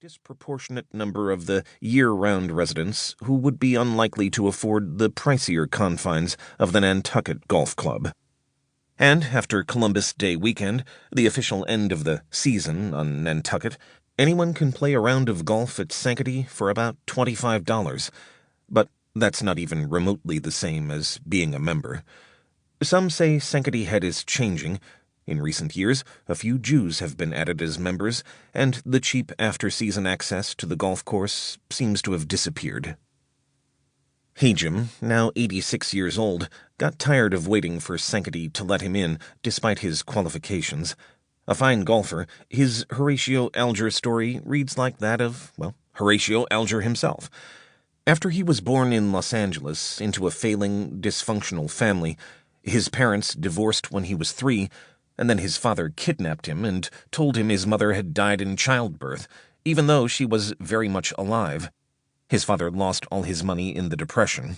disproportionate number of the year-round residents who would be unlikely to afford the pricier confines of the Nantucket Golf Club. And after Columbus Day weekend, the official end of the season on Nantucket, anyone can play a round of golf at Sankaty for about $25. But that's not even remotely the same as being a member. Some say Sankaty Head is changing. In recent years, a few Jews have been added as members, and the cheap after-season access to the golf course seems to have disappeared. Hajim, now 86 years old, got tired of waiting for Sankaty to let him in, despite his qualifications. A fine golfer, his Horatio Alger story reads like that of, Horatio Alger himself. After he was born in Los Angeles into a failing, dysfunctional family, his parents divorced when he was 3, and then his father kidnapped him and told him his mother had died in childbirth, even though she was very much alive. His father lost all his money in the Depression.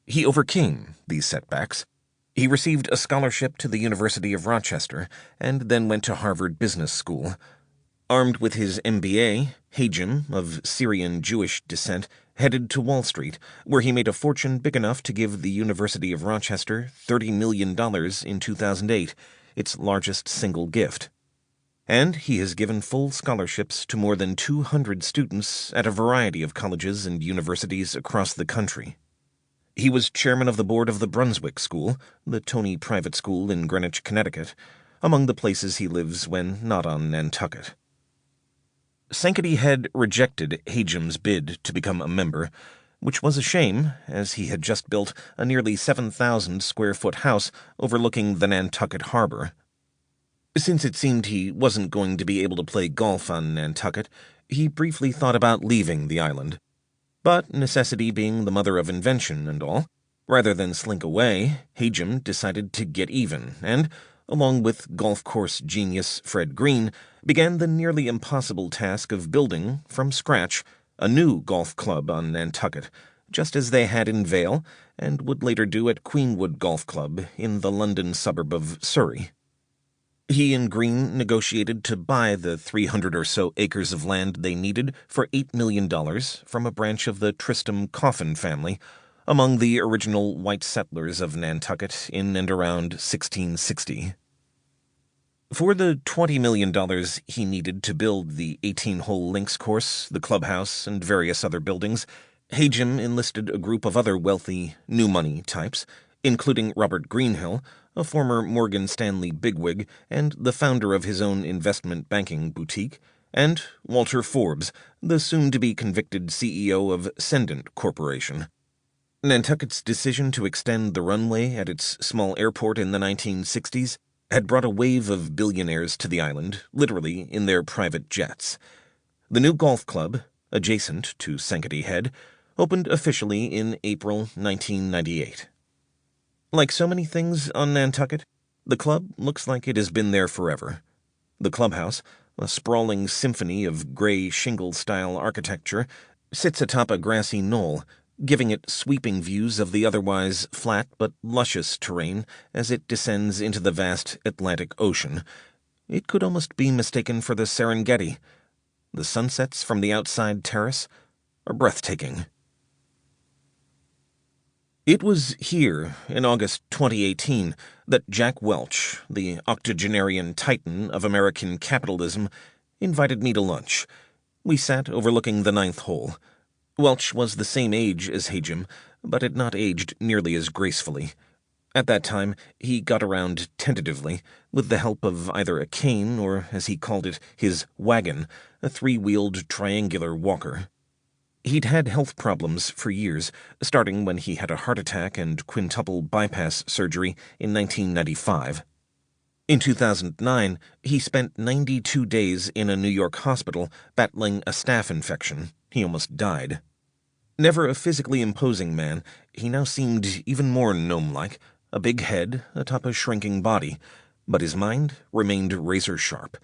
He overcame these setbacks. He received a scholarship to the University of Rochester and then went to Harvard Business School. Armed with his MBA, Hajim, of Syrian Jewish descent, headed to Wall Street, where he made a fortune big enough to give the University of Rochester $30 million in 2008, its largest single gift. And he has given full scholarships to more than 200 students at a variety of colleges and universities across the country. He was chairman of the board of the Brunswick School, the Tony private school in Greenwich, Connecticut, among the places he lives when not on Nantucket. Sankaty Head rejected Hajim's bid to become a member, which was a shame, as he had just built a nearly 7,000-square-foot house overlooking the Nantucket harbor. Since it seemed he wasn't going to be able to play golf on Nantucket, he briefly thought about leaving the island. But necessity being the mother of invention and all, rather than slink away, Hajim decided to get even and, along with golf course genius Fred Green, began the nearly impossible task of building, from scratch, a new golf club on Nantucket, just as they had in Vail, and would later do at Queenwood Golf Club in the London suburb of Surrey. He and Green negotiated to buy the 300 or so acres of land they needed for $8 million from a branch of the Tristram Coffin family, among the original white settlers of Nantucket in and around 1660. For the $20 million he needed to build the 18-hole links course, the clubhouse, and various other buildings, Hajim enlisted a group of other wealthy, new-money types, including Robert Greenhill, a former Morgan Stanley bigwig and the founder of his own investment banking boutique, and Walter Forbes, the soon-to-be convicted CEO of Cendant Corporation. Nantucket's decision to extend the runway at its small airport in the 1960s had brought a wave of billionaires to the island, literally in their private jets. The new golf club, adjacent to Sankaty Head, opened officially in April 1998. Like so many things on Nantucket, the club looks like it has been there forever. The clubhouse, a sprawling symphony of gray shingle-style architecture, sits atop a grassy knoll, giving it sweeping views of the otherwise flat but luscious terrain as it descends into the vast Atlantic Ocean. It could almost be mistaken for the Serengeti. The sunsets from the outside terrace are breathtaking. It was here, in August 2018, that Jack Welch, the octogenarian titan of American capitalism, invited me to lunch. We sat overlooking the 9th hole. Welch was the same age as Hajim, but had not aged nearly as gracefully. At that time, he got around tentatively, with the help of either a cane or, as he called it, his wagon, a 3-wheeled triangular walker. He'd had health problems for years, starting when he had a heart attack and quintuple bypass surgery in 1995. In 2009, he spent 92 days in a New York hospital battling a staph infection. He almost died. Never a physically imposing man, he now seemed even more gnome-like, a big head atop a shrinking body, but his mind remained razor-sharp,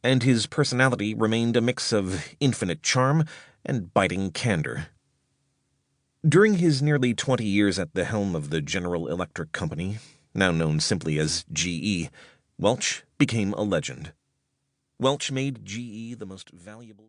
and his personality remained a mix of infinite charm and biting candor. During his nearly 20 years at the helm of the General Electric Company, now known simply as GE, Welch became a legend. Welch made GE the most valuable